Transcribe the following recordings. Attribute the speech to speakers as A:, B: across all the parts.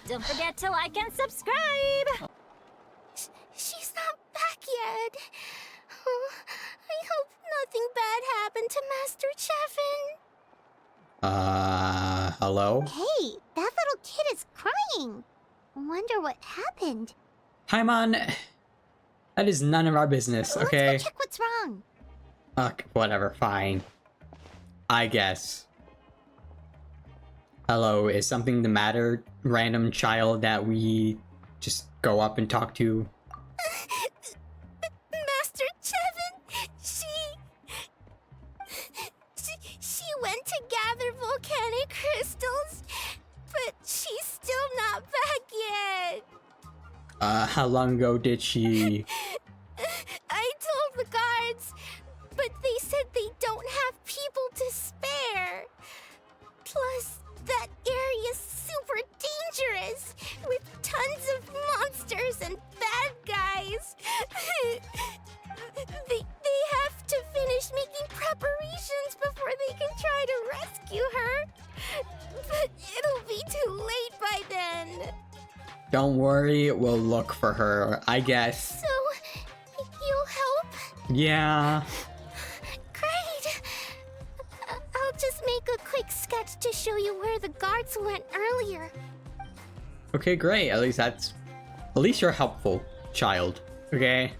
A: Don't forget to like and subscribe!
B: She's not back yet. Oh, I hope nothing bad happened to Master Chevin.
C: Hello?
B: Hey, that little kid is crying. Wonder what happened.
C: Paimon, that is none of our business, okay?
B: Let's go check what's wrong.
C: Whatever, fine. I guess. Hello, is something the matter, random child that we just go up and talk to?
B: Master Chevin, she went to gather volcanic crystals, but she's still not back yet.
C: How long ago did she...
B: I told the guards, but they said they don't have people to spare. Plus, that area's super dangerous, with tons of monsters and bad guys. They have to finish making preparations before they can try to rescue her. But it'll be too late by then.
C: Don't worry, we'll look for her, I guess.
B: So, you'll help?
C: Yeah.
B: Great! I'll just make a quick sketch to show you where the guards went earlier.
C: Okay, great. At least you're helpful, child. Okay?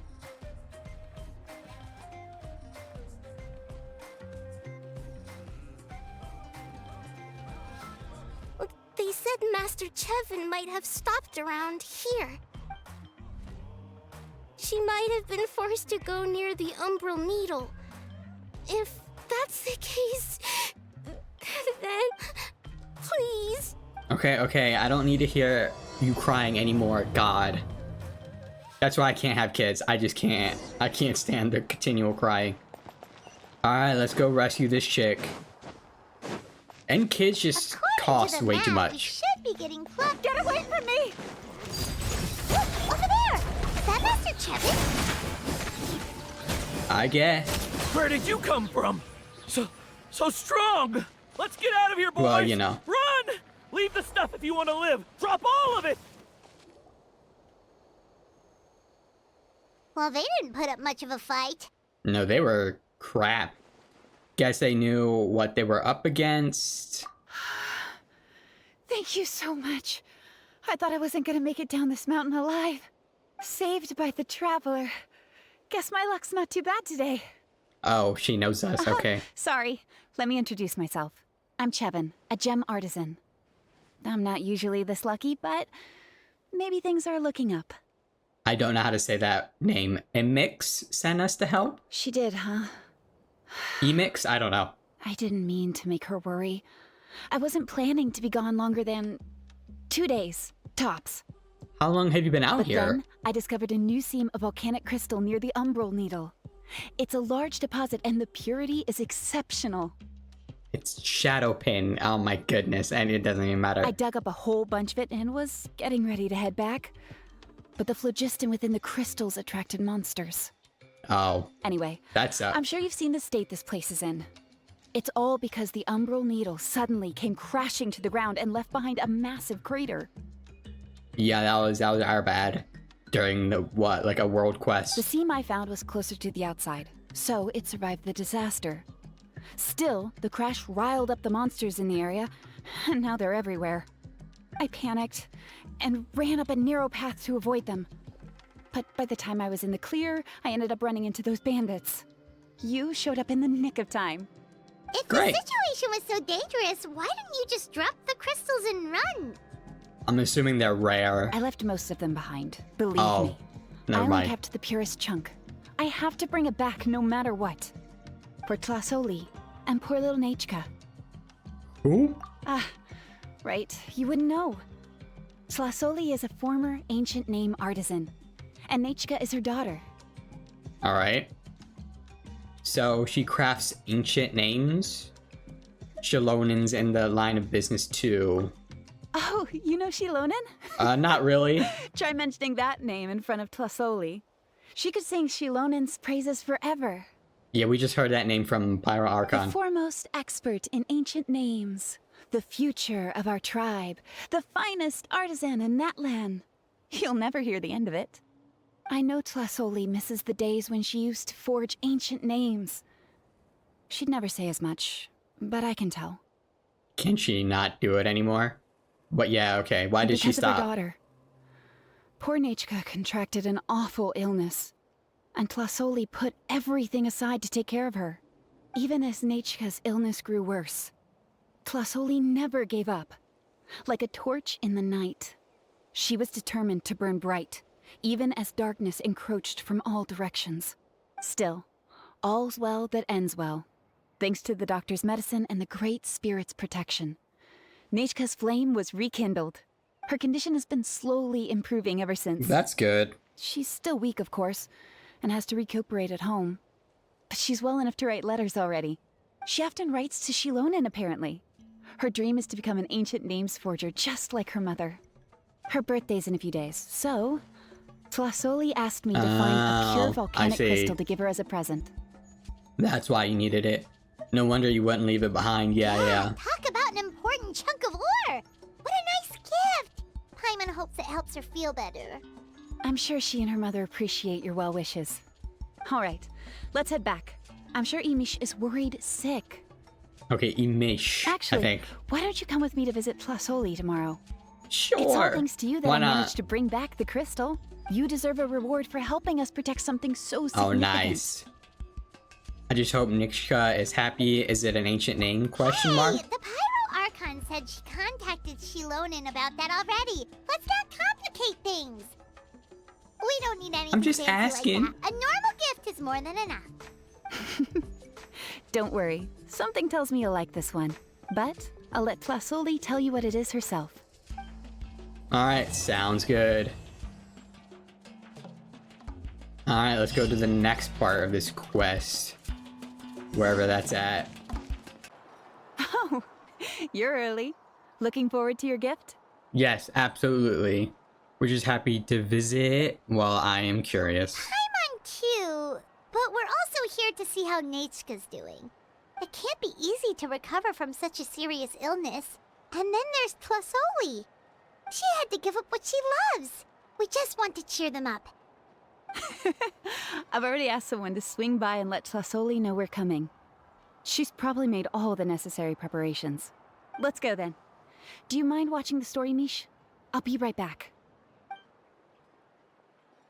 B: They said Master Chevin might have stopped around here. She might have been forced to go near the Umbral Needle. If that's the case, then please.
C: Okay, I don't need to hear you crying anymore, God. That's why I can't have kids. I just can't. I can't stand the continual crying. Alright, let's go rescue this chick. And kids just cost way too much.
B: Should be getting plucked. Get away from me! Look, over there! Is that Master Chevin?
C: I guess.
D: Where did you come from? So strong! Let's get out of here, boys!
C: Well, you know.
D: Run! Leave the stuff if you want to live! Drop all of it!
B: Well, they didn't put up much of a fight.
C: No, they were crap. Guess they knew what they were up against.
A: Thank you so much. I thought I wasn't gonna make it down this mountain alive. Saved by the Traveler. Guess my luck's not too bad today.
C: Oh, she knows us, okay.
A: Sorry. Let me introduce myself. I'm Chevin, a gem artisan. I'm not usually this lucky, but maybe things are looking up.
C: I don't know how to say that name. Emix sent us to help?
A: She did, huh?
C: Emix? I don't know.
A: I didn't mean to make her worry. I wasn't planning to be gone longer than 2 days, tops.
C: How long have you been out
A: But
C: here?
A: then, I discovered a new seam of volcanic crystal near the Umbral Needle. It's a large deposit, and the purity is exceptional.
C: It's Shadowpin. Oh my goodness, and it doesn't even matter.
A: I dug up a whole bunch of it and was getting ready to head back. But the phlogiston within the crystals attracted monsters.
C: Oh.
A: Anyway,
C: That's
A: I'm sure you've seen the state this place is in. It's all because the Umbral Needle suddenly came crashing to the ground and left behind a massive crater.
C: Yeah, that was our bad. During the, what, like a world quest?
A: The seam I found was closer to the outside, so it survived the disaster. Still, the crash riled up the monsters in the area, and now they're everywhere. I panicked and ran up a narrow path to avoid them. But by the time I was in the clear, I ended up running into those bandits. You showed up in the nick of time.
B: If
C: Great.
B: the situation was so dangerous, why didn't you just drop the crystals and run?
C: I'm assuming they're rare.
A: I left most of them behind, believe me. I
C: Never
A: only
C: mind.
A: kept the purest chunk. I have to bring it back no matter what. For Tlasoli and poor little Nechka.
C: Who?
A: Right, you wouldn't know. Tlasoli is a former ancient name artisan, and Nechka is her daughter.
C: Alright. So she crafts ancient names. Xilonen's in the line of business too.
A: Oh, you know Xilonen?
C: Not really.
A: Try mentioning that name in front of Tlasoli. She could sing Xilonen's praises forever.
C: Yeah, we just heard that name from Pyro
A: The
C: Archon.
A: foremost expert in ancient names. The future of our tribe. The finest artisan in that land. You'll never hear the end of it. I know Tlasoli misses the days when she used to forge ancient names. She'd never say as much, but I can tell.
C: Can she not do it anymore? But yeah, okay. Why did she
A: Because of her
C: stop?
A: daughter. Poor Nachka contracted an awful illness, and Tlasoli put everything aside to take care of her. Even as Nachka's illness grew worse, Tlasoli never gave up. Like a torch in the night, she was determined to burn bright, even as darkness encroached from all directions. Still, all's well that ends well, thanks to the doctor's medicine and the Great Spirit's protection. Nachka's flame was rekindled. Her condition has been slowly improving ever since.
C: That's good.
A: She's still weak, of course, and has to recuperate at home. But she's well enough to write letters already. She often writes to Xilonen, apparently. Her dream is to become an ancient names forger, just like her mother. Her birthday's in a few days, so Tlasoli asked me to find a pure volcanic crystal to give her as a present.
C: That's why you needed it. No wonder you wouldn't leave it behind. Yeah.
B: Talk about an important chunk of ore! What a nice gift! Paimon hopes it helps her feel better.
A: I'm sure she and her mother appreciate your well wishes. All right, let's head back. I'm sure Imish is worried sick.
C: Okay, Imish,
A: Actually,
C: I think.
A: why don't you come with me to visit Tlasoli tomorrow?
C: Sure.
A: It's all thanks to you that
C: Why
A: I
C: not?
A: managed to bring back the crystal. You deserve a reward for helping us protect something so significant.
C: Oh, nice. I just hope Nixka is happy. Is it an ancient name? Question mark?
B: Hey, the Pyro Archon said she contacted Xilonen about that already. Let's not complicate things. We don't need anything
C: I'm just
B: fancy
C: asking.
B: Like that. A normal gift is more than enough.
A: Don't worry. Something tells me you'll like this one. But I'll let Tlasoli tell you what it is herself.
C: Alright, sounds good. Alright, let's go to the next part of this quest. Wherever that's at.
A: Oh, you're early. Looking forward to your gift?
C: Yes, absolutely. We're just happy to visit while I am curious.
B: Paimon too, but we're also here to see how Nachka's doing. It can't be easy to recover from such a serious illness. And then there's Tlasoli. She had to give up what she loves. We just want to cheer them up.
A: I've already asked someone to swing by and let Tlasoli know we're coming. She's probably made all the necessary preparations. Let's go then. Do you mind watching the story, Mish? I'll be right back.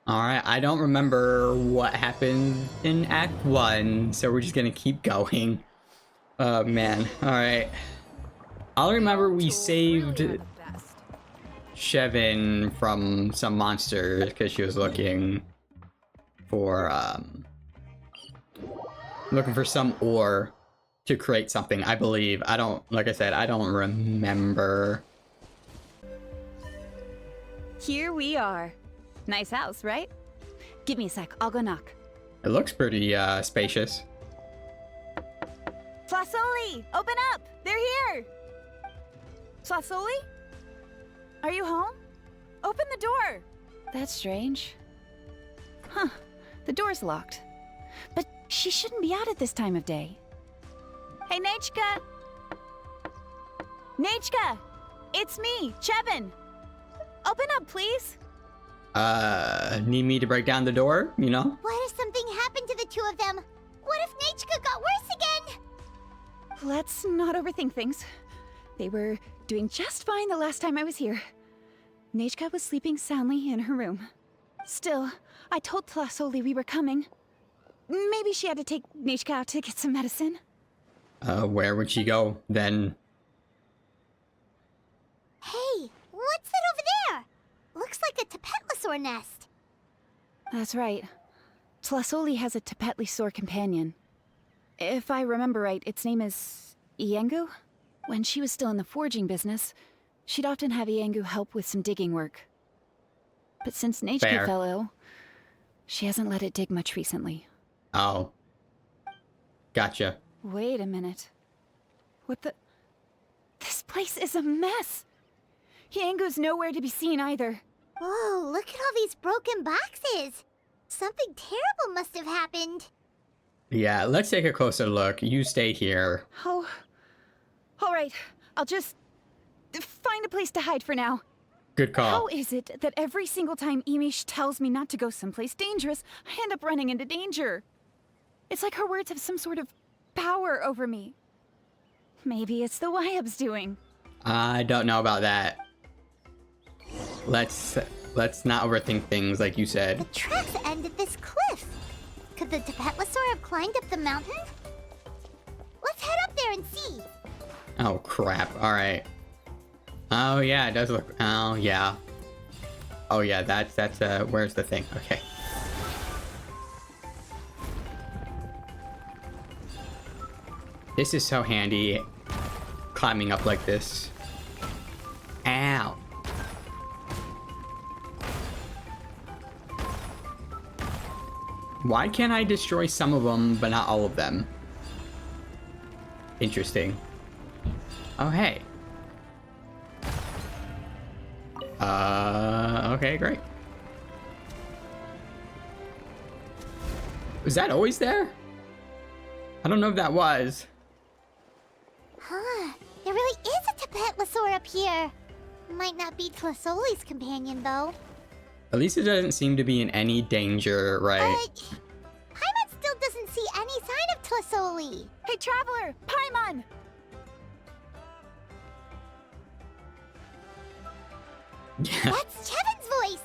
C: Alright, I don't remember what happened in Act 1, so we're just gonna keep going. Oh man, alright. I'll remember we saved Shevin from some monsters because she was looking for some ore to create something, I believe. Like I said, I don't remember.
A: Here we are. Nice house, right? Give me a sec, I'll go knock.
C: It looks pretty spacious.
A: Tlasoli, open up! They're here! Tlasoli? Are you home? Open the door! That's strange. Huh, the door's locked. But she shouldn't be out at this time of day. Hey, Nachka! Nachka! It's me, Chevin! Open up, please!
C: Need me to break down the door, you know?
B: What if something happened to the two of them? What if Nachka got worse again?
A: Let's not overthink things. They were doing just fine the last time I was here. Nachka was sleeping soundly in her room. Still, I told Tlasoli we were coming. Maybe she had to take Nachka out to get some medicine.
C: Where would she go then?
B: Hey, what's that over there? Looks like a Tapetlosaur nest.
A: That's right. Tlasoli has a Tapetlisaur companion. If I remember right, its name is Iengu? When she was still in the forging business, she'd often have Iengu help with some digging work. But since Nachka
C: Fair.
A: fell ill, she hasn't let it dig much recently.
C: Oh. Gotcha.
A: Wait a minute. What the... This place is a mess! Iengu's nowhere to be seen either.
B: Whoa, look at all these broken boxes. Something terrible must have happened.
C: Yeah, let's take a closer look. You stay here.
A: Oh... Alright, I'll just find a place to hide for now.
C: Good call.
A: How is it that every single time Emish tells me not to go someplace dangerous, I end up running into danger? It's like her words have some sort of power over me. Maybe it's the Wyab's doing.
C: I don't know about that. Let's not overthink things like you said.
B: The tracks end at this cliff. Could the Tapetlosaur have climbed up the mountain? Let's head up there and see.
C: Oh crap. Alright. Oh yeah, it does look. Oh yeah. Oh yeah, that's where's the thing? Okay. This is so handy, climbing up like this. Ow. Why can't I destroy some of them, but not all of them? Interesting. Oh, hey. Okay, great. Was that always there? I don't know if that was.
B: Huh. There really is a Tapetlosaur up here. Might not be Tlasoli's companion, though.
C: At least it doesn't seem to be in any danger, right?
B: Paimon still doesn't see any sign of Tlasoli.
A: Hey, Traveler! Paimon!
C: Yeah.
B: That's Chevin's voice.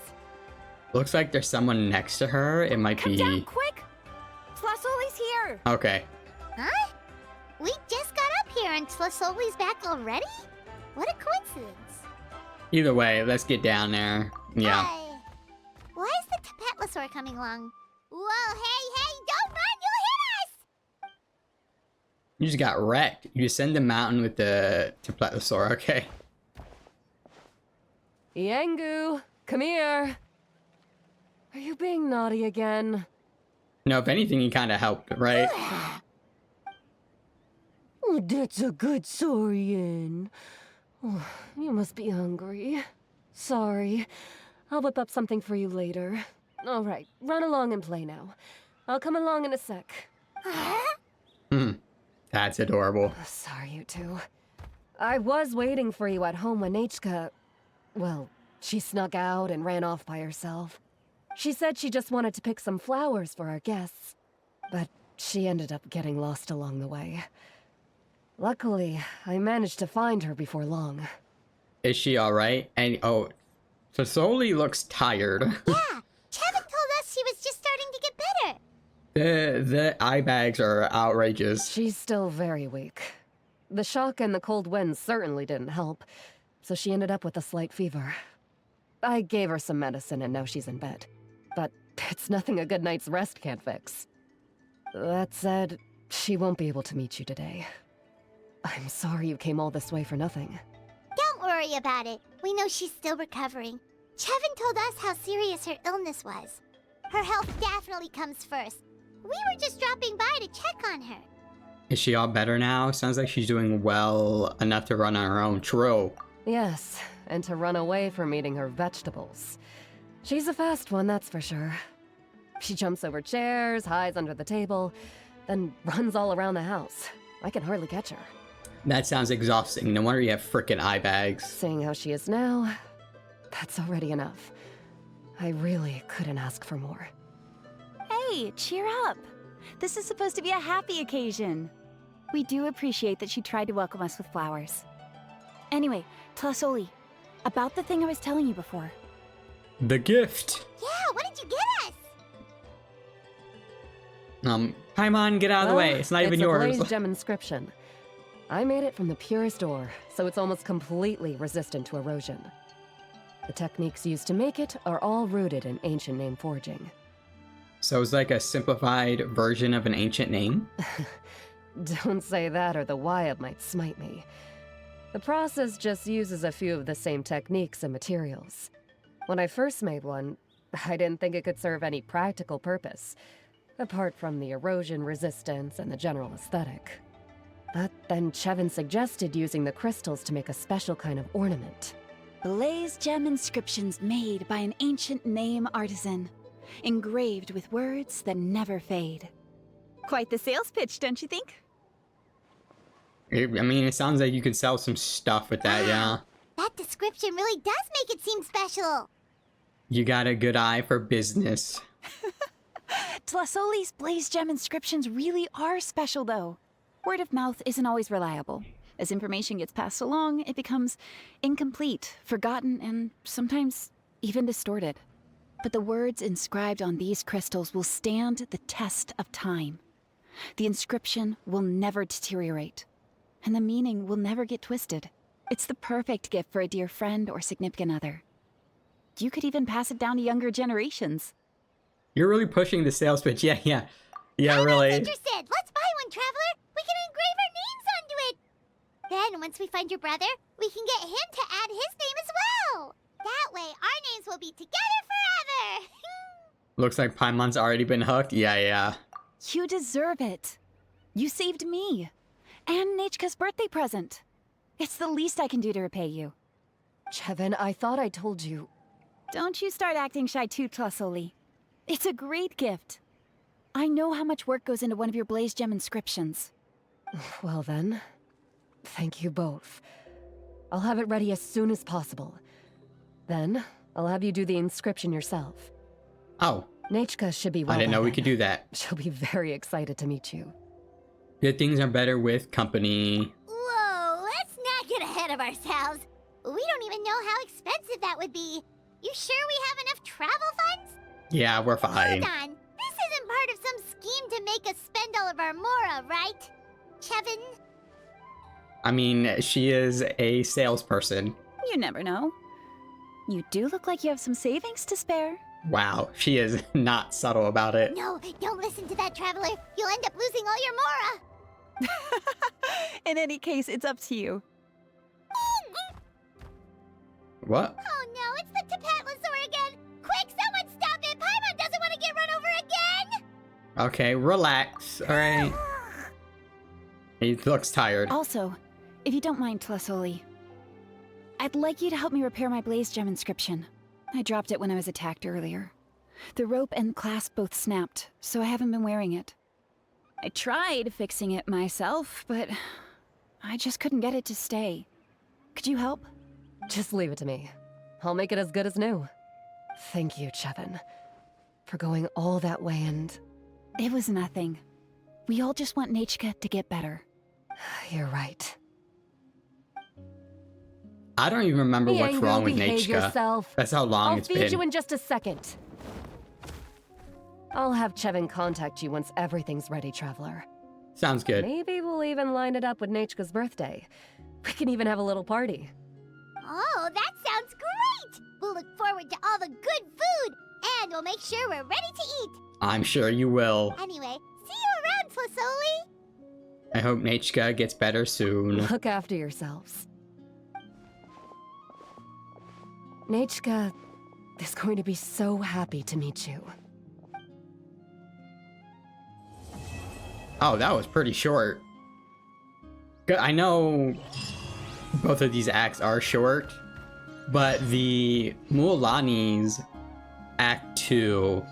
C: Looks like there's someone next to her. It might
A: Come
C: be.
A: down, quick! Tlasoli's here!
C: Okay.
B: Huh? We just got up here and Tlasoli's back already? What a coincidence.
C: Either way, let's get down there. Yeah.
B: Why is the Tapetlosaur coming along? Whoa, hey, don't run, you'll hit us!
C: You just got wrecked. You ascend the mountain with the Tapetlosaur. Okay.
E: Yangu, come here. Are you being naughty again?
C: No, if anything, he kind of helped, right?
E: Oh, that's a good Saurian. Oh, you must be hungry. Sorry. I'll whip up something for you later. All right, run along and play now. I'll come along in a sec.
C: That's adorable.
E: Sorry, you two. I was waiting for you at home when Hka... Well, she snuck out and ran off by herself. She said she just wanted to pick some flowers for our guests. But she ended up getting lost along the way. Luckily, I managed to find her before long.
C: Is she alright? And oh, Sasoli looks tired.
B: Yeah, Chevin told us she was just starting to get better.
C: The eye bags are outrageous.
E: She's still very weak. The shock and the cold winds certainly didn't help, so she ended up with a slight fever. I gave her some medicine and now she's in bed. But it's nothing a good night's rest can't fix. That said, she won't be able to meet you today. I'm sorry you came all this way for nothing.
B: Don't worry about it. We know she's still recovering. Chevin told us how serious her illness was. Her health definitely comes first. We were just dropping by to check on her.
C: Is she all better now? Sounds like she's doing well enough to run on her own. True.
E: Yes, and to run away from eating her vegetables. She's a fast one, that's for sure. She jumps over chairs, hides under the table, then runs all around the house. I can hardly catch her.
C: That sounds exhausting. No wonder you have frickin' eye bags.
E: Seeing how she is now, that's already enough. I really couldn't ask for more.
A: Hey, cheer up! This is supposed to be a happy occasion. We do appreciate that she tried to welcome us with flowers. Anyway, Tlasoli, about the thing I was telling you before.
C: The gift.
B: Yeah, what did you get us?
C: Paimon, get out of the way. It's not even yours.
E: It's a blaze gem inscription. I made it from the purest ore, so it's almost completely resistant to erosion. The techniques used to make it are all rooted in ancient name forging.
C: So it's like a simplified version of an ancient name?
E: Don't say that or the Wyab might smite me. The process just uses a few of the same techniques and materials. When I first made one, I didn't think it could serve any practical purpose, apart from the erosion resistance and the general aesthetic. But then Chevin suggested using the crystals to make a special kind of ornament.
A: Blaze gem inscriptions made by an ancient name artisan, engraved with words that never fade. Quite the sales pitch, don't you think?
C: I mean, it sounds like you could sell some stuff with that, yeah.
B: That description really does make it seem special.
C: You got a good eye for business.
A: Tlasoli's Blaze Gem inscriptions really are special, though. Word of mouth isn't always reliable. As information gets passed along, it becomes incomplete, forgotten, and sometimes even distorted. But the words inscribed on these crystals will stand the test of time. The inscription will never deteriorate, and the meaning will never get twisted. It's the perfect gift for a dear friend or significant other. You could even pass it down to younger generations.
C: You're really pushing the sales pitch. Yeah,
B: I'm
C: really.
B: interested. Let's buy one, Traveler. We can engrave our names onto it. Then, once we find your brother, we can get him to add his name as well. That way, our names will be together forever.
C: Looks like Paimon's already been hooked. Yeah.
A: You deserve it. You saved me. And Nechka's birthday present. It's the least I can do to repay you.
E: Chevin, I thought I told you.
A: Don't you start acting shy too, Tlasoli. It's a great gift. I know how much work goes into one of your Blaze Gem inscriptions.
E: Well then, thank you both. I'll have it ready as soon as possible. Then, I'll have you do the inscription yourself.
C: Oh,
E: Nechka should be well
C: I didn't
E: by
C: know we
E: then.
C: could do that.
E: She'll be very excited to meet you.
C: Good things are better with company.
B: Whoa, let's not get ahead of ourselves. We don't even know how expensive that would be. You sure we have enough travel funds?
C: Yeah, we're fine.
B: Hold on. This isn't part of some scheme to make us spend all of our mora, right? Chevin?
C: I mean, she is a salesperson.
A: You never know. You do look like you have some savings to spare.
C: Wow, she is not subtle about it.
B: No, don't listen to that, Traveler. You'll end up losing all your mora.
A: In any case, it's up to you.
C: What?
B: Oh no, it's the Tapatlosaur again! Quick, someone stop it! Paimon doesn't want to get run over again!
C: Okay, relax. All right. He looks tired.
A: Also, if you don't mind, Tlasoli, I'd like you to help me repair my Blaze Gem inscription. I dropped it when I was attacked earlier. The rope and clasp both snapped, so I haven't been wearing it. I tried fixing it myself, but I just couldn't get it to stay. Could you help?
E: Just leave it to me. I'll make it as good as new. Thank you, Chevin, for going all that way and...
A: It was nothing. We all just want Nechka to get better.
E: You're right.
C: I don't even remember what's
E: Miangu,
C: wrong with
E: behave
C: Nechka.
E: yourself.
C: That's how long
E: I'll
C: it's
E: feed
C: been.
E: you in just a second. I'll have Chevin contact you once everything's ready, Traveler.
C: Sounds good.
E: Maybe we'll even line it up with Nechka's birthday. We can even have a little party.
B: Oh, that sounds great! We'll look forward to all the good food, and we'll make sure we're ready to eat.
C: I'm sure you will.
B: Anyway, see you around, Tlasoli!
C: I hope Nechka gets better soon.
E: Look after yourselves. Nechka is going to be so happy to meet you.
C: Oh, that was pretty short. Good. I know both of these acts are short, but the Mualani's Act 2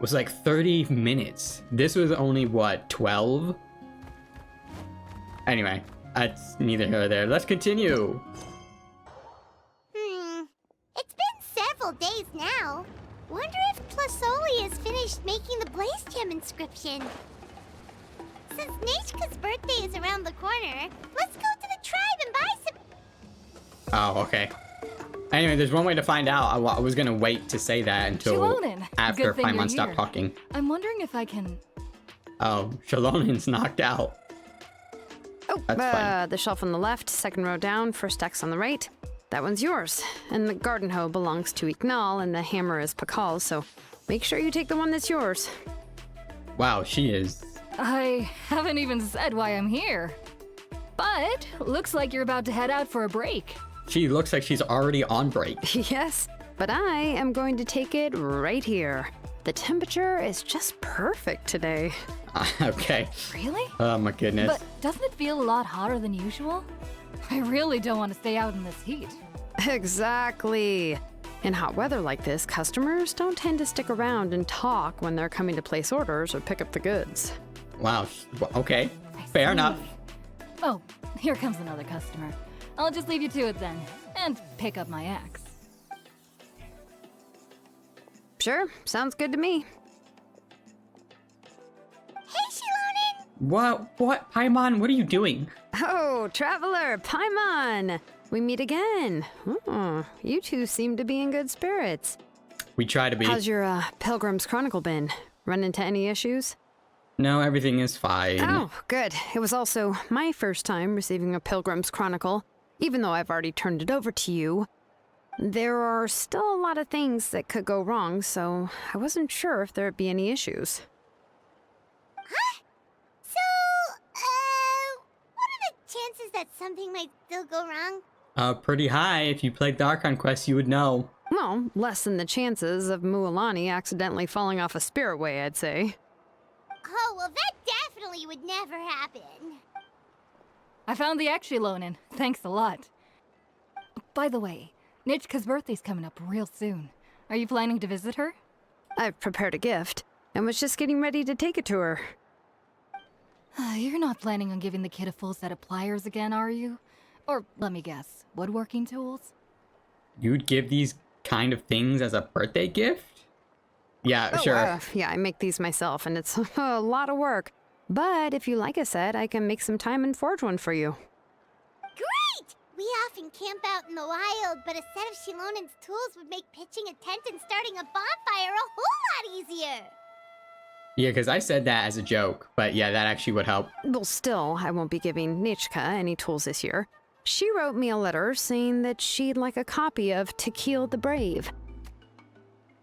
C: was like 30 minutes. This was only, what, 12? Anyway, that's neither here nor there. Let's continue.
B: It's been several days now. Wonder if Tlasoli has finished making the Blaze Gem inscription. Since Nechka's birthday is around the corner, let's go to the tribe and buy some...
C: Oh, okay. Anyway, there's one way to find out. I was gonna wait to say that until
F: Xilonen,
C: after
F: good thing you're
C: Paimon stopped
F: here.
C: talking.
F: I'm wondering if I can...
C: Oh, Xilonen's knocked out.
G: Oh,
C: That's fine.
G: the shelf on the left, second row down, first X on the right. That one's yours. And the garden hoe belongs to Ignal, and the hammer is Pakal's, so make sure you take the one that's yours.
C: Wow, she is.
F: I haven't even said why I'm here. But looks like you're about to head out for a break.
C: She looks like she's already on break.
G: Yes, but I am going to take it right here. The temperature is just perfect today.
C: Okay.
F: Really?
C: Oh my goodness.
F: But doesn't it feel a lot hotter than usual? I really don't want to stay out in this heat.
G: Exactly. In hot weather like this, customers don't tend to stick around and talk when they're coming to place orders or pick up the goods.
C: Wow. Okay.
F: I
C: Fair
F: see.
C: enough.
F: Oh, Here comes another customer. I'll just leave you to it then, and pick up my axe.
G: Sure, sounds good to me.
B: Hey, Xilonen!
C: What? Paimon, what are you doing?
G: Oh, Traveler, Paimon! We meet again. Oh, you two seem to be in good spirits.
C: We try to be.
G: How's your Pilgrim's Chronicle been? Run into any issues?
C: No, everything is fine.
G: Oh, good. It was also my first time receiving a Pilgrim's Chronicle. Even though I've already turned it over to you, there are still a lot of things that could go wrong, so I wasn't sure if there'd be any issues.
B: Huh? So, what are the chances that something might still go wrong?
C: Pretty high. If you played the Archon quest, you would know.
G: Well, less than the chances of Mualani accidentally falling off a spirit way, I'd say.
B: Oh, well, that definitely would never happen.
F: I found the axe Xilonen. Thanks a lot. By the way, Nichka's birthday's coming up real soon. Are you planning to visit her?
G: I've prepared a gift and was just getting ready to take it to her.
F: You're not planning on giving the kid a full set of pliers again, are you? Or, let me guess, woodworking tools?
C: You'd give these kind of things as a birthday gift? Yeah, sure.
G: Yeah, I make these myself, and it's a lot of work. But if you like a set, I can make some time and forge one for you.
B: Great! We often camp out in the wild, but a set of Xilonen's tools would make pitching a tent and starting a bonfire a whole lot easier.
C: Yeah, because I said that as a joke, but yeah, that actually would help.
G: Well, still, I won't be giving Nichka any tools this year. She wrote me a letter saying that she'd like a copy of Tequil the Brave.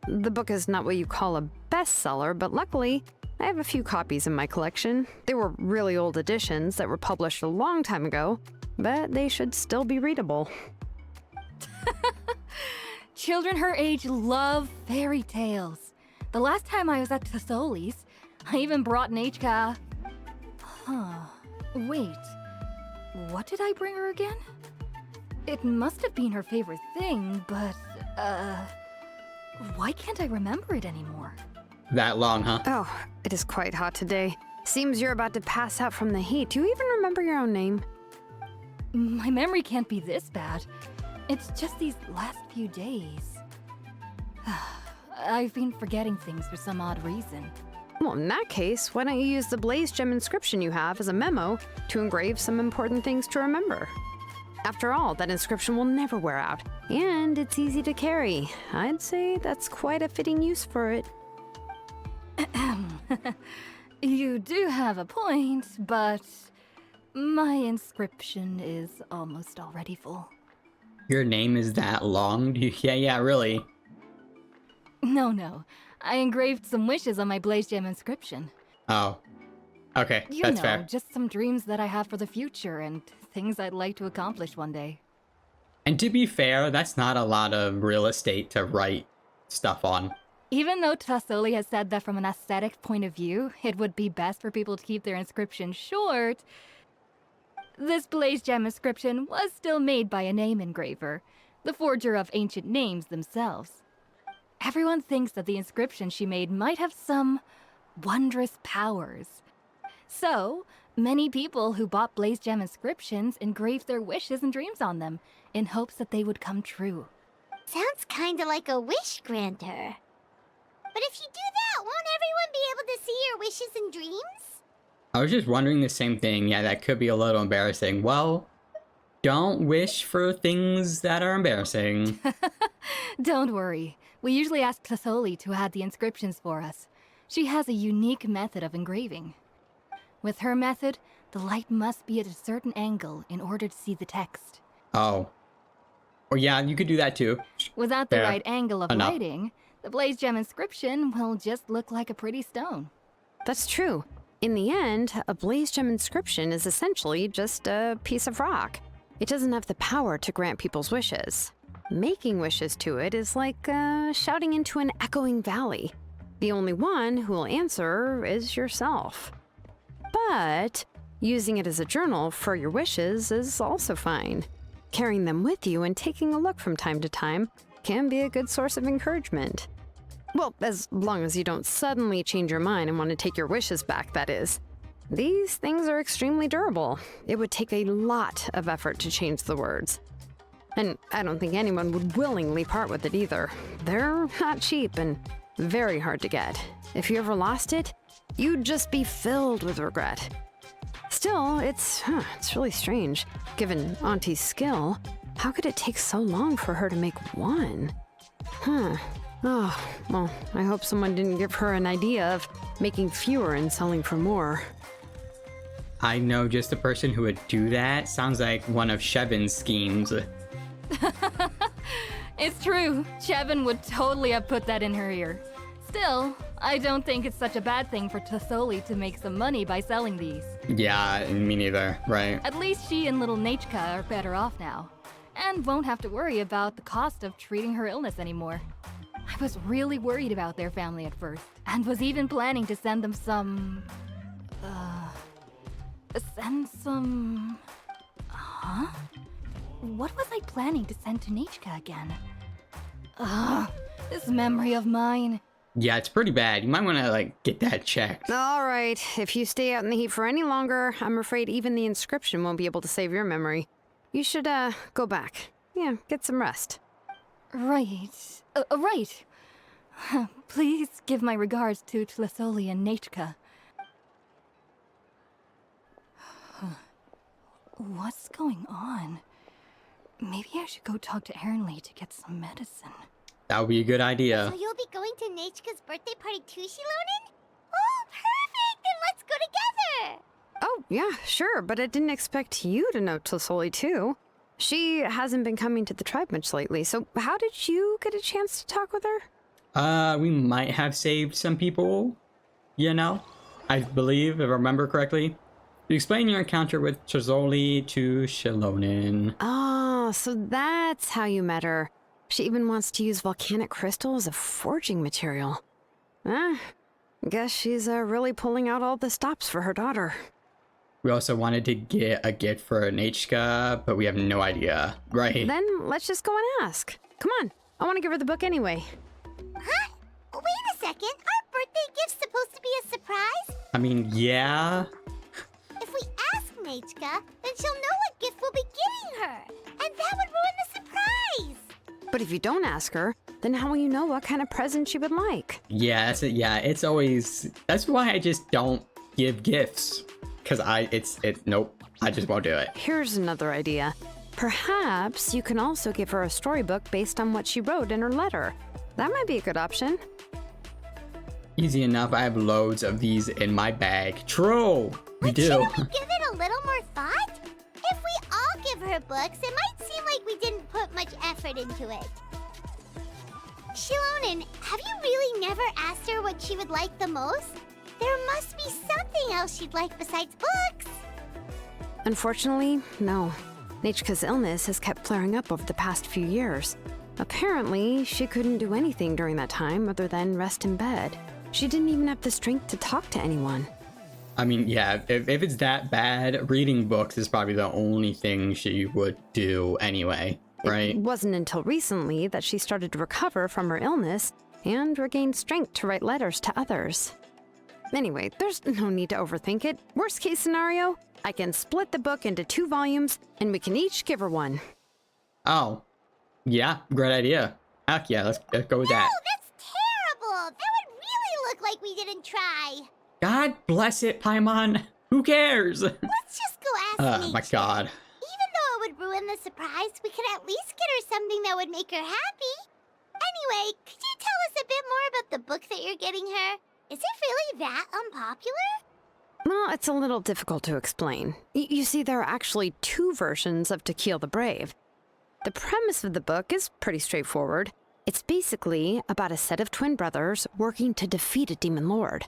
G: The book is not what you call a bestseller, but luckily, I have a few copies in my collection. They were really old editions that were published a long time ago, but they should still be readable.
F: Children her age love fairy tales. The last time I was at Tasoli's, I even brought Nichka. Wait. What did I bring her again? It must have been her favorite thing, but, why can't I remember it anymore?
C: That long, huh?
G: Oh, it is quite hot today. Seems you're about to pass out from the heat. Do you even remember your own name?
F: My memory can't be this bad. It's just these last few days. I've been forgetting things for some odd reason.
G: Well, in that case, why don't you use the Blaze Gem inscription you have as a memo to engrave some important things to remember? After all, that inscription will never wear out, and it's easy to carry. I'd say that's quite a fitting use for it.
F: You do have a point, but my inscription is almost already full.
C: Your name is that long? Yeah, really.
F: No. I engraved some wishes on my Blaze Gem inscription.
C: Oh. Okay,
F: You
C: that's
F: know,
C: fair.
F: just some dreams that I have for the future and things I'd like to accomplish one day.
C: And to be fair, that's not a lot of real estate to write stuff on.
F: Even though Tasoli has said that from an aesthetic point of view, it would be best for people to keep their inscription short, this Blaze Gem inscription was still made by a name engraver, the forger of ancient names themselves. Everyone thinks that the inscription she made might have some wondrous powers. So, many people who bought Blaze Gem inscriptions engraved their wishes and dreams on them, in hopes that they would come true.
B: Sounds kinda like a wish granter. But if you do that, won't everyone be able to see your wishes and dreams?
C: I was just wondering the same thing. Yeah, that could be a little embarrassing. Well, don't wish for things that are embarrassing.
F: Don't worry. We usually ask Tasoli to add the inscriptions for us. She has a unique method of engraving. With her method, the light must be at a certain angle in order to see the text.
C: Oh. Or yeah, you could do that too.
F: Without the
C: Fair
F: right angle of
C: enough.
F: lighting, the Blaze Gem inscription will just look like a pretty stone.
G: That's true. In the end, a Blaze Gem inscription is essentially just a piece of rock. It doesn't have the power to grant people's wishes. Making wishes to it is like shouting into an echoing valley. The only one who will answer is yourself. But using it as a journal for your wishes is also fine. Carrying them with you and taking a look from time to time can be a good source of encouragement. Well, as long as you don't suddenly change your mind and want to take your wishes back, that is. These things are extremely durable. It would take a lot of effort to change the words. And I don't think anyone would willingly part with it either. They're not cheap and very hard to get. If you ever lost it, you'd just be filled with regret. Still, it's really strange. Given Auntie's skill, how could it take so long for her to make one? Oh, well, I hope someone didn't give her an idea of making fewer and selling for more.
C: I know just the person who would do that. Sounds like one of Shevin's schemes.
F: It's true. Chevin would totally have put that in her ear. Still, I don't think it's such a bad thing for Tasoli to make some money by selling these.
C: Yeah, me neither, right?
F: At least she and little Nachka are better off now, and won't have to worry about the cost of treating her illness anymore. I was really worried about their family at first, and was even planning to send them some... Huh? What was I planning to send to Nachka again? This memory of mine.
C: Yeah, it's pretty bad. You might want to, like, get that checked.
G: All right, if you stay out in the heat for any longer, I'm afraid even the inscription won't be able to save your memory. You should, go back. Yeah, get some rest.
F: Right. Right. Please give my regards to Tlasoli and Nachka. What's going on? Maybe I should go talk to Ernly to get some medicine.
C: That would be a good idea.
B: So you'll be going to Nachka's birthday party too, Xilonen? Oh, perfect! Then let's go together!
G: Oh, yeah, sure, but I didn't expect you to know Tlasoli too. She hasn't been coming to the tribe much lately, so how did you get a chance to talk with her?
C: We might have saved some people, you know? I believe, if I remember correctly. You explain your encounter with Tlasoli to Xilonen.
G: Oh, so that's how you met her. She even wants to use volcanic crystal as a forging material. Guess she's really pulling out all the stops for her daughter.
C: We also wanted to get a gift for Nachka, but we have no idea. Right.
G: Then let's just go and ask. Come on, I want to give her the book anyway.
B: Huh? Wait a second. Our birthday gift's supposed to be a surprise?
C: I mean, yeah.
B: If we ask Nachka, then she'll know what gift we'll be giving her. And that would ruin the surprise.
G: But if you don't ask her, then how will you know what kind of present she would like?
C: Yeah, that's it. Yeah, it's always... That's why I just don't give gifts. Because nope, I just won't do it.
G: Here's another idea. Perhaps you can also give her a storybook based on what she wrote in her letter. That might be a good option.
C: Easy enough, I have loads of these in my bag. True, we do.
B: Shouldn't we give it a little more thought? If we all give her books, it might seem like we didn't put much effort into it. Xilonen, have you really never asked her what she would like the most? There must be something else she'd like besides books.
G: Unfortunately, no. Nachka's illness has kept flaring up over the past few years. Apparently, she couldn't do anything during that time other than rest in bed. She didn't even have the strength to talk to anyone.
C: I mean, yeah, if it's that bad, reading books is probably the only thing she would do anyway, right?
G: It wasn't until recently that she started to recover from her illness and regained strength to write letters to others. Anyway, there's no need to overthink it. Worst case scenario, I can split the book into 2 volumes and we can each give her one.
C: Oh, yeah, great idea. Heck yeah, let's go with that.
B: No, that's terrible. That would really look like we didn't try.
C: God bless it, Paimon. Who cares?
B: Let's just go ask
C: Oh my god.
B: Even though it would ruin the surprise, we could at least get her something that would make her happy. Anyway, could you tell us a bit more about the book that you're getting her? Is it really that unpopular?
G: Well, it's a little difficult to explain. You see, there are actually 2 versions of To Kill the Brave. The premise of the book is pretty straightforward. It's basically about a set of twin brothers working to defeat a demon lord.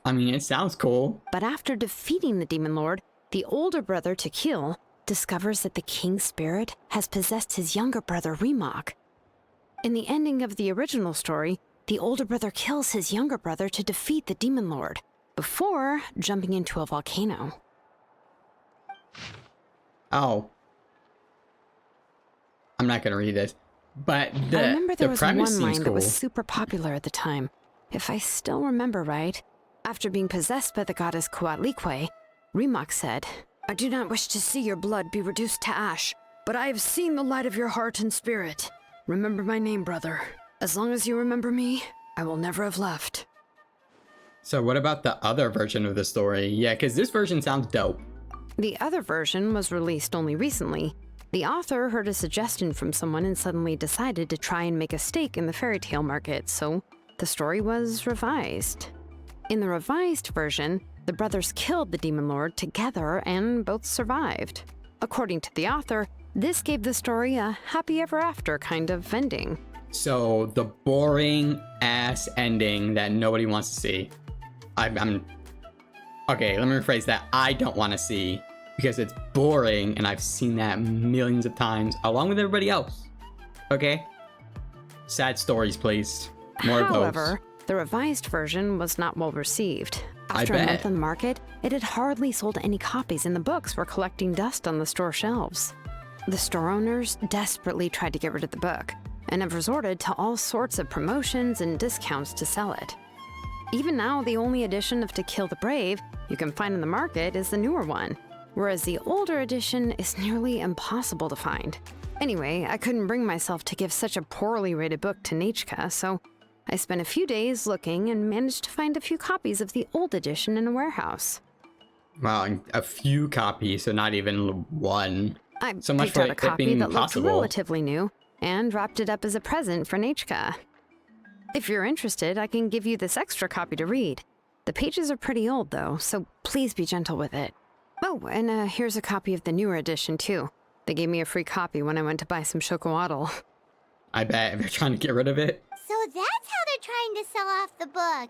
C: I mean, it sounds cool.
G: But after defeating the demon lord, the older brother, Tekil, discovers that the king's spirit has possessed his younger brother, Remok. In the ending of the original story, the older brother kills his younger brother to defeat the demon lord, before jumping into a volcano.
C: Oh. I'm not gonna read this. But
G: I remember there was
C: premise
G: one
C: seems
G: line that
C: cool.
G: was super popular at the time. If I still remember right, After being possessed by the goddess Coatlicue, Rimac said, "I do not wish to see your blood be reduced to ash, but I have seen the light of your heart and spirit. Remember my name, brother. As long as you remember me, I will never have left."
C: So what about the other version of the story? Yeah, because this version sounds dope.
G: The other version was released only recently. The author heard a suggestion from someone and suddenly decided to try and make a stake in the fairy tale market, so the story was revised. In the revised version, the brothers killed the demon lord together and both survived. According to the author, this gave the story a happy ever after kind of ending.
C: So the boring ass ending that nobody wants to see. I'm okay, let me rephrase that. I don't want to see because it's boring and I've seen that millions of times along with everybody else. Okay? Sad stories, please. More of those.
G: However, the revised version was not well received. After a month on the market, it had hardly sold any copies and the books were collecting dust on the store shelves. The store owners desperately tried to get rid of the book and have resorted to all sorts of promotions and discounts to sell it. Even now, the only edition of To Kill the Brave you can find in the market is the newer one, whereas the older edition is nearly impossible to find. Anyway, I couldn't bring myself to give such a poorly rated book to Nechka, so I spent a few days looking and managed to find a few copies of the old edition in a warehouse.
C: Wow, a few copies, so not even one.
G: I
C: So much
G: picked
C: for
G: out a
C: it
G: copy
C: being
G: that looked
C: possible.
G: relatively new and wrapped it up as a present for Nechka. If you're interested, I can give you this extra copy to read. The pages are pretty old though, so please be gentle with it. Oh, and here's a copy of the newer edition too. They gave me a free copy when I went to buy some chocowaddle.
C: I bet they're trying to get rid of it.
B: So that's how they're trying to sell off the book.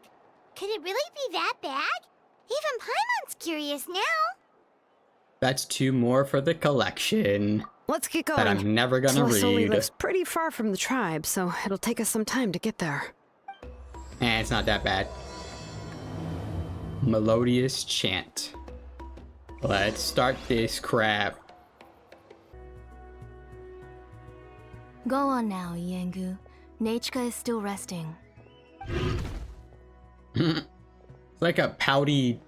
B: Could it really be that bad? Even Paimon's curious now.
C: That's 2 more for the collection
G: Let's get going.
C: that I'm never gonna
G: Celestoli
C: read.
G: lives pretty far from the tribe, so it'll take us some time to get there.
C: It's not that bad. Melodious chant. Let's start this crap.
F: Go on now, Yengu. Nechka is still resting.
C: It's like a pouty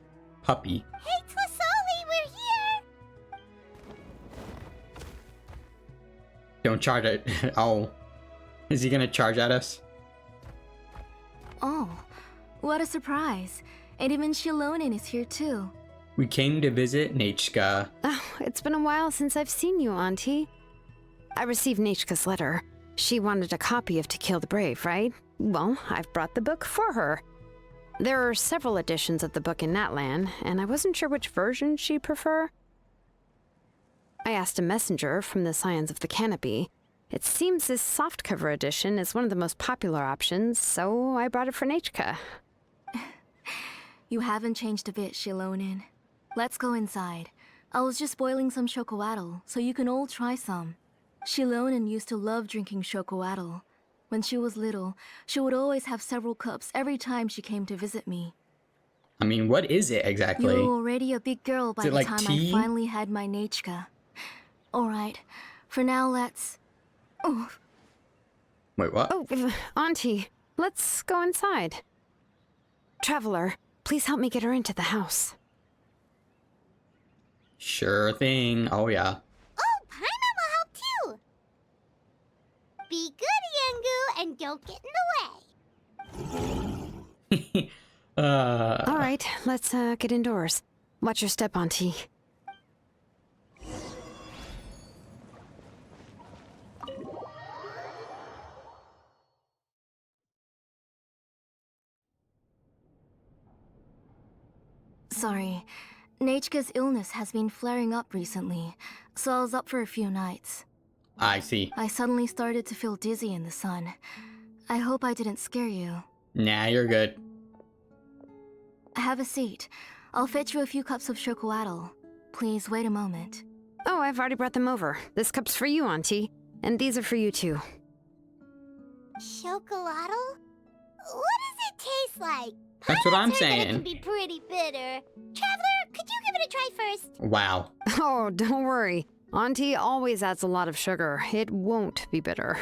C: puppy.
B: Hey, Tlasoli, we're here!
C: Don't charge it. Oh. Is he gonna charge at us?
F: Oh, what a surprise. And even Xilonen is here too.
C: We came to visit Nechka.
G: Oh, it's been a while since I've seen you, Auntie. I received Nechka's letter. She wanted a copy of To Kill the Brave, right? Well, I've brought the book for her. There are several editions of the book in Natlan, and I wasn't sure which version she'd prefer. I asked a messenger from the Scions of the Canopy. It seems this softcover edition is one of the most popular options, so I brought it for Nechka.
F: You haven't changed a bit, Xilonen. Let's go inside. I was just boiling some chocowaddle, so you can all try some. Xilonen used to love drinking chocowaddle. When she was little, she would always have several cups every time she came to visit me.
C: I mean, what is it exactly?
F: You're already a big girl by
C: Is it
F: the
C: like
F: time
C: tea?
F: I finally had my Nechka. Alright, for now let's... Oh,
C: Wait, what?
G: Oh, Auntie, let's go inside. Traveler, please help me get her into the house.
C: Sure thing. Oh, yeah.
B: Oh, Paimon will help too! Be good, Yengu, and don't get in the way.
G: All right, let's get indoors. Watch your step, Auntie.
F: sorry. Nechka's illness has been flaring up recently, so I was up for a few nights.
C: I see.
F: I suddenly started to feel dizzy in the sun. I hope I didn't scare you.
C: Nah, you're good.
F: Have a seat. I'll fetch you a few cups of chocowaddle. Please wait a moment.
G: Oh, I've already brought them over. This cup's for you, Auntie. And these are for you, too.
B: Chocolatl? What does it taste like?
C: That's what I'm
B: I've heard that it
C: saying.
B: can be pretty bitter. Traveler, could you give it a try first?
C: Wow.
G: Oh, don't worry. Auntie always adds a lot of sugar. It won't be bitter.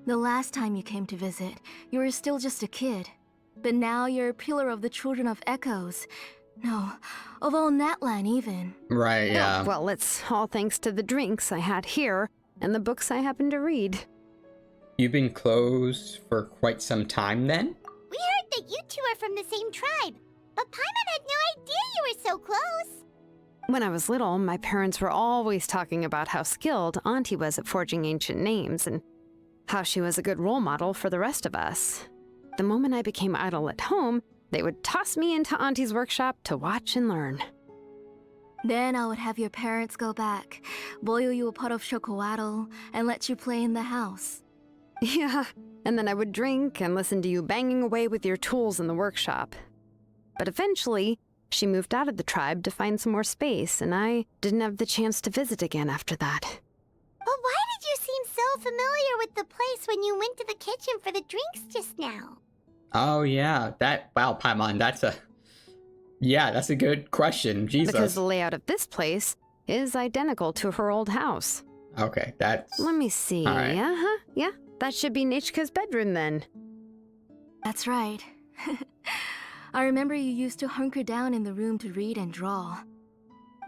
B: The last time you came to visit, you were still just a kid. But now you're a pillar of the Children of Echoes. No, of all Natlan even.
C: Right, yeah.
G: Oh, well, it's all thanks to the drinks I had here and the books I happened to read.
C: You've been close for quite some time then?
B: We heard that you two are from the same tribe, but Paimon had no idea you were so close.
G: When I was little, my parents were always talking about how skilled Auntie was at forging ancient names and how she was a good role model for the rest of us. The moment I became idle at home, they would toss me into Auntie's workshop to watch and learn.
B: Then I would have your parents go back, boil you a pot of chocolatl, and let you play in the house.
G: Yeah, and then I would drink and listen to you banging away with your tools in the workshop. But eventually, she moved out of the tribe to find some more space, and I didn't have the chance to visit again after that.
B: But why did you seem so familiar with the place when you went to the kitchen for the drinks just now?
C: Oh, yeah. Wow, Paimon, that's a good question. Jesus.
G: Because the layout of this place is identical to her old house.
C: Okay, that's...
G: Let me see.
C: All right.
G: Uh-huh, yeah. That should be Nichka's bedroom then.
B: That's right. I remember you used to hunker down in the room to read and draw.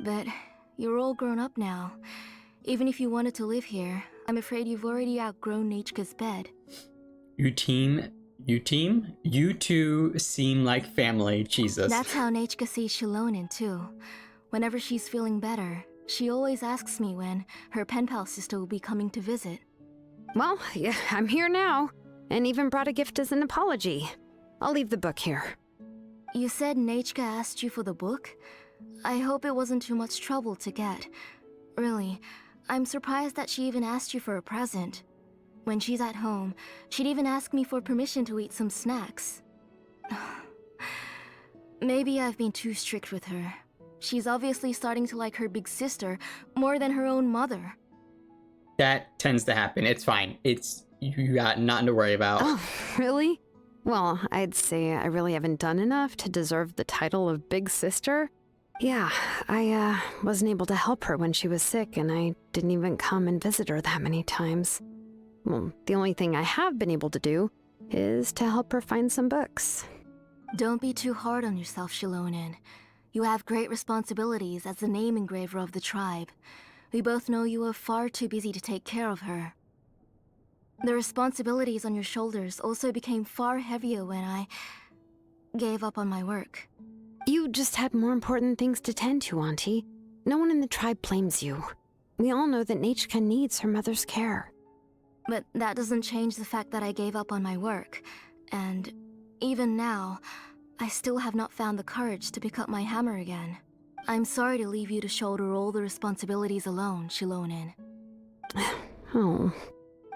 B: But you're all grown up now. Even if you wanted to live here, I'm afraid you've already outgrown Nichka's bed.
C: You two seem like family, Jesus.
B: That's how Nichka sees Xilonen too. Whenever she's feeling better, she always asks me when her pen pal sister will be coming to visit.
G: Well, yeah, I'm here now, and even brought a gift as an apology. I'll leave the book here.
B: You said Nichka asked you for the book? I hope it wasn't too much trouble to get. Really, I'm surprised that she even asked you for a present. When she's at home, she'd even ask me for permission to eat some snacks. Maybe I've been too strict with her. She's obviously starting to like her big sister more than her own mother.
C: That tends to happen. It's fine. You got nothing to worry about.
G: Oh, really? Well, I'd say I really haven't done enough to deserve the title of Big Sister. Yeah, I wasn't able to help her when she was sick, and I didn't even come and visit her that many times. Well, the only thing I have been able to do is to help her find some books.
B: Don't be too hard on yourself, Xilonen. You have great responsibilities as the name engraver of the tribe. We both know you are far too busy to take care of her. The responsibilities on your shoulders also became far heavier when I gave up on my work.
G: You just had more important things to tend to, Auntie. No one in the tribe blames you. We all know that Nichka needs her mother's care.
B: But that doesn't change the fact that I gave up on my work. And even now, I still have not found the courage to pick up my hammer again. I'm sorry to leave you to shoulder all the responsibilities alone, Xilonen.
G: Oh.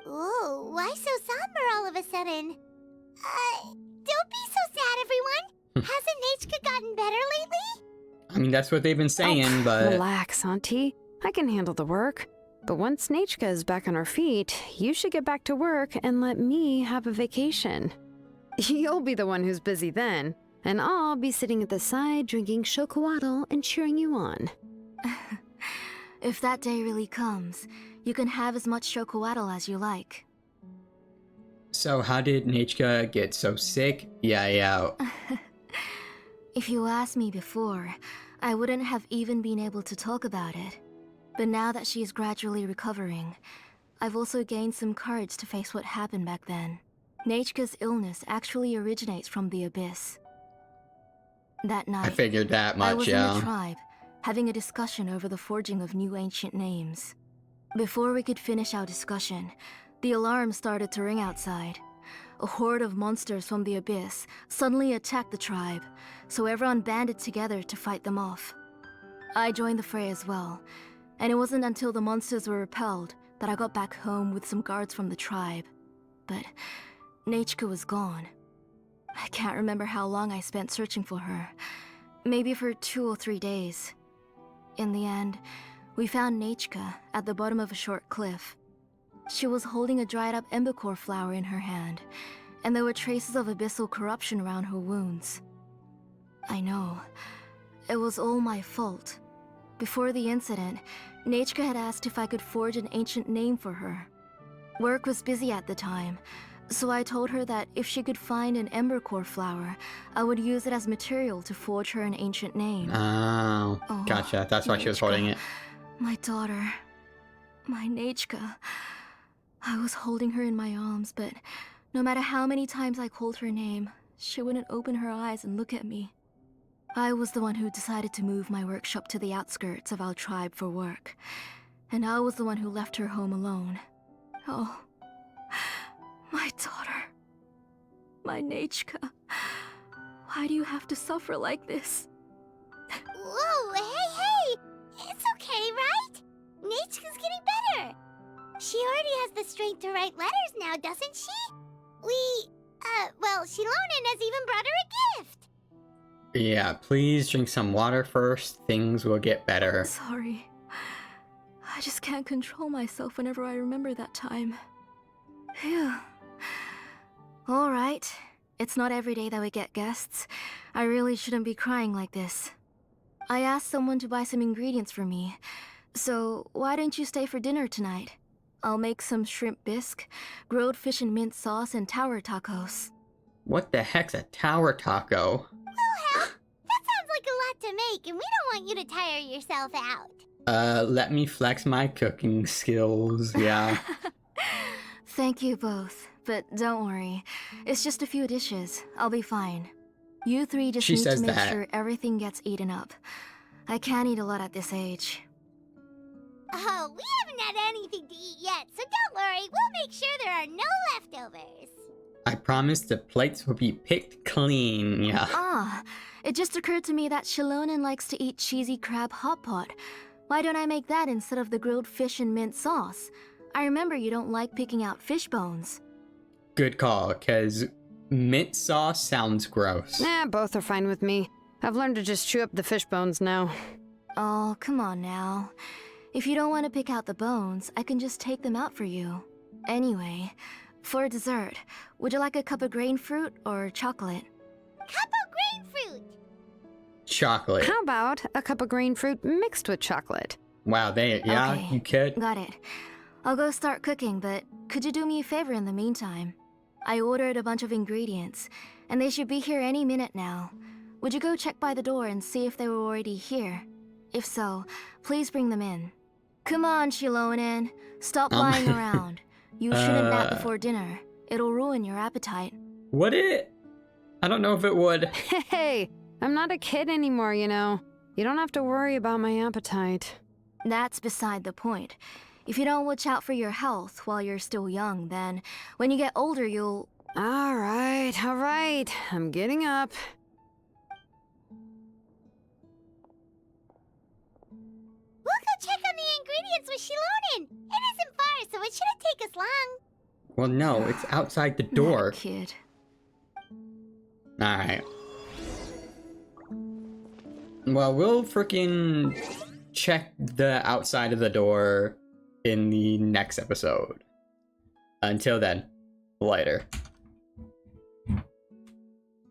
B: Ooh, why so somber all of a sudden? Don't be so sad, everyone. Hasn't Nichka gotten better lately?
C: I mean, that's what they've been saying, but...
G: Relax, Auntie. I can handle the work. But once Nichka is back on her feet, you should get back to work and let me have a vacation. You'll be the one who's busy then, and I'll be sitting at the side drinking chocolatl and cheering you on.
B: If that day really comes, you can have as much chocolatl as you like.
C: So how did Nichka get so sick? Yeah.
B: If you asked me before, I wouldn't have even been able to talk about it. But now that she is gradually recovering, I've also gained some courage to face what happened back then. Nichka's illness actually originates from the Abyss. That night,
C: I figured that
B: I
C: much,
B: was
C: yeah.
B: in the tribe, having a discussion over the forging of new ancient names. Before we could finish our discussion, the alarm started to ring outside. A horde of monsters from the Abyss suddenly attacked the tribe, so everyone banded together to fight them off. I joined the fray as well, and it wasn't until the monsters were repelled that I got back home with some guards from the tribe. But Nichka was gone. I can't remember how long I spent searching for her. Maybe for 2 or 3 days. In the end, we found Nichka at the bottom of a short cliff. She was holding a dried up embercore flower in her hand, and there were traces of abyssal corruption around her wounds. I know. It was all my fault. Before the incident, Nichka had asked if I could forge an ancient name for her. Work was busy at the time, so I told her that if she could find an embercore flower, I would use it as material to forge her an ancient name.
C: Oh,
B: Oh,
C: gotcha. That's why she was holding
B: Nechka.
C: it.
B: My daughter. My Nechka. I was holding her in my arms, but no matter how many times I called her name, she wouldn't open her eyes and look at me. I was the one who decided to move my workshop to the outskirts of our tribe for work. And I was the one who left her home alone. Oh, my daughter. My Nechka. Why do you have to suffer like this?
H: Whoa, hey! It's okay, right? Nechka's getting better. She already has the strength to write letters now, doesn't she? Well, Xilonen has even brought her a gift.
C: Yeah, please drink some water first. Things will get better.
B: Sorry. I just can't control myself whenever I remember that time. Phew. Alright. It's not every day that we get guests. I really shouldn't be crying like this. I asked someone to buy some ingredients for me. So, why don't you stay for dinner tonight? I'll make some shrimp bisque, grilled fish and mint sauce, and tower tacos.
C: What the heck's a tower taco?
H: That sounds like a lot to make, and we don't want you to tire yourself out.
C: Let me flex my cooking skills. Yeah.
B: Thank you both, but don't worry. It's just a few dishes. I'll be fine. You three just
C: She
B: need to
C: says
B: make
C: that.
B: sure everything gets eaten up. I can't eat a lot at this age.
H: Oh, we haven't had anything to eat yet, so don't worry. We'll make sure there are no leftovers.
C: I promise the plates will be picked clean. Yeah.
B: Ah, it just occurred to me that Xilonen likes to eat cheesy crab hot pot. Why don't I make that instead of the grilled fish and mint sauce? I remember you don't like picking out fish bones.
C: Good call, because mint sauce sounds gross.
G: Nah, both are fine with me. I've learned to just chew up the fish bones now.
B: Oh, come on now. If you don't want to pick out the bones, I can just take them out for you. Anyway, for dessert, would you like a cup of grain fruit or chocolate?
H: Cup of grain fruit.
C: Chocolate.
G: How about a cup of green fruit mixed with chocolate?
C: Wow, yeah,
B: Okay,
C: you could.
B: Got it. I'll go start cooking, but could you do me a favor in the meantime? I ordered a bunch of ingredients, and they should be here any minute now. Would you go check by the door and see if they were already here? If so, please bring them in. Come on, Xilonen. Stop lying around. You shouldn't nap before dinner. It'll ruin your appetite.
C: Would it? I don't know if it would.
G: Hey, I'm not a kid anymore, you know. You don't have to worry about my appetite.
B: That's beside the point. If you don't watch out for your health while you're still young, then when you get older, you'll...
G: All right. I'm getting up.
H: We'll go check on the ingredients with Xilonen. It isn't far, so it shouldn't take us long.
C: Well, no, it's outside the door.
B: That kid.
C: Alright. Well, we'll freaking check the outside of the door in the next episode. Until then, later.